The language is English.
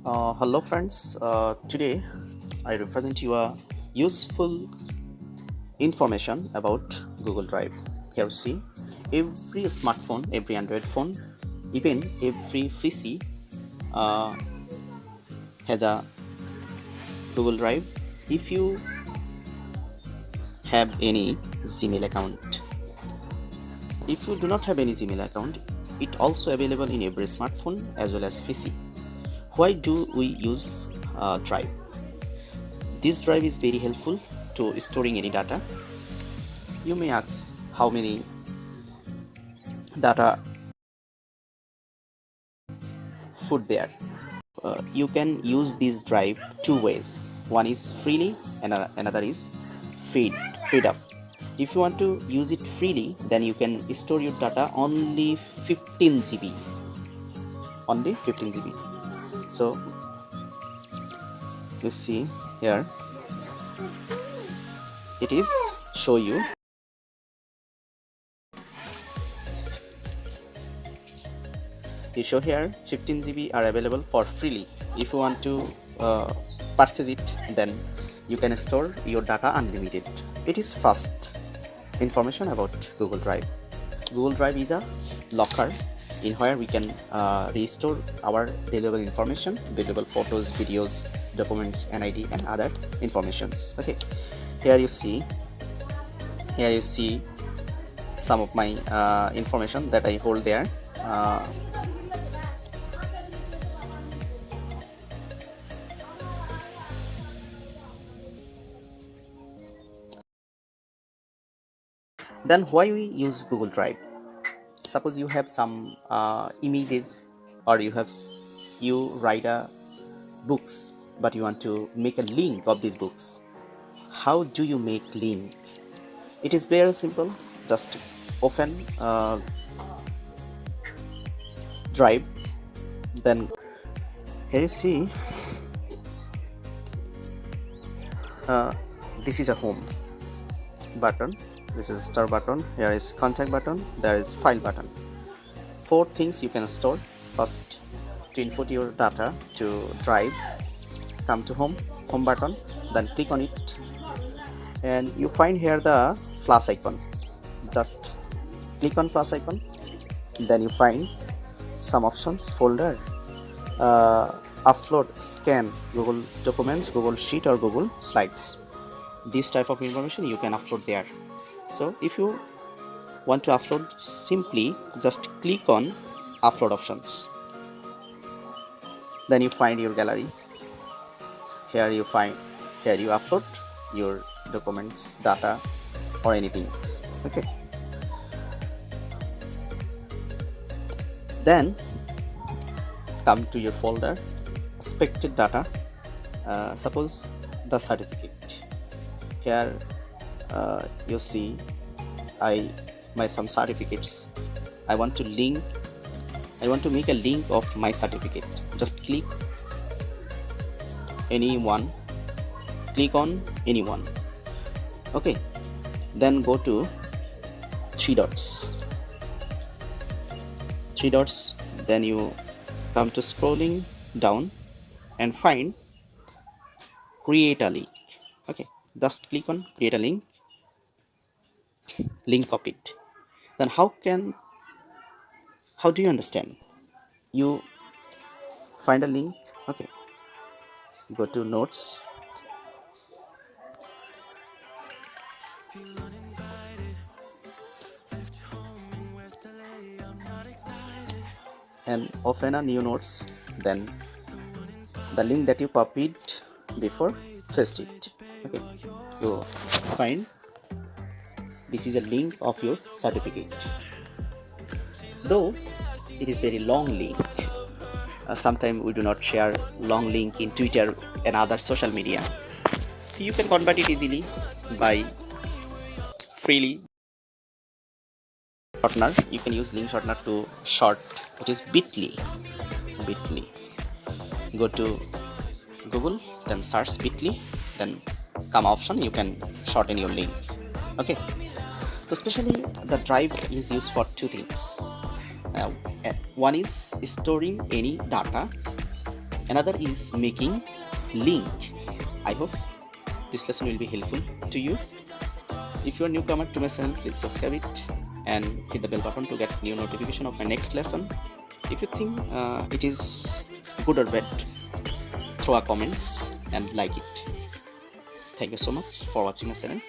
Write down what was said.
Hello friends, today I represent you a useful information about Google Drive. Here see, every smartphone, every Android phone, even every PC uh, has a Google Drive. If you have any Gmail account, if you do not have any Gmail account, it also available in every smartphone as well as PC. Why do we use Drive? This drive is very helpful to storing any data. You may ask how many data put there. You can use this drive two ways. One is freely and another is paid up. If you want to use it freely, then you can store your data only 15 GB. Only 15 GB. So you see here, it is show you. You show here 15 GB are available for freely. If you want to purchase it, then you can store your data unlimited. It is fast. Information about Google Drive. Google Drive is a locker in where we can restore our valuable information, valuable photos, videos, documents, NID and other informations. Okay, here you see some of my information that I hold there. Then why we use Google Drive? Suppose you have some images, or you write a books, but you want to make a link of these books. How do you make link? It is very simple. Just open Drive. Then here you see this is a home button. This is star button. Here is contact button. There is file button. Four things you can store. First, to input your data to Drive, come to home button, then click on it, and you find here the plus icon. Just click on plus icon, then you find some options, folder, upload, scan, Google Documents, Google Sheet or Google Slides. This type of information you can upload there. So if you want to upload, simply just click on upload options. Then you find your gallery. Here you upload your documents, data or anything else. Okay. Then come to your folder, expected data. Suppose the certificate. Here you see some certificates. I want to make a link of my certificate. Just click on anyone. Okay, then go to three dots, then you come to scrolling down and find create a link. Okay, just click on create a link copied. Then how do you understand? You find a link. Okay, go to notes, and open a new notes. Then the link that you copied before, paste it. Okay, you find this is a link of your certificate. Though it is very long link, sometimes we do not share long link in Twitter and other social media. You can convert it easily by freely shortener. You can use link shortener to short. It is bit.ly. Go to Google, then search bit.ly, then come option, you can shorten your link. Okay, so especially the drive is used for two things. One is storing any data, Another is making link. I hope this lesson will be helpful to you. If you are newcomer to my channel, please subscribe it and hit the bell button to get new notification of my next lesson. If you think it is good or bad, throw a comments and like it. Thank you so much for watching my channel.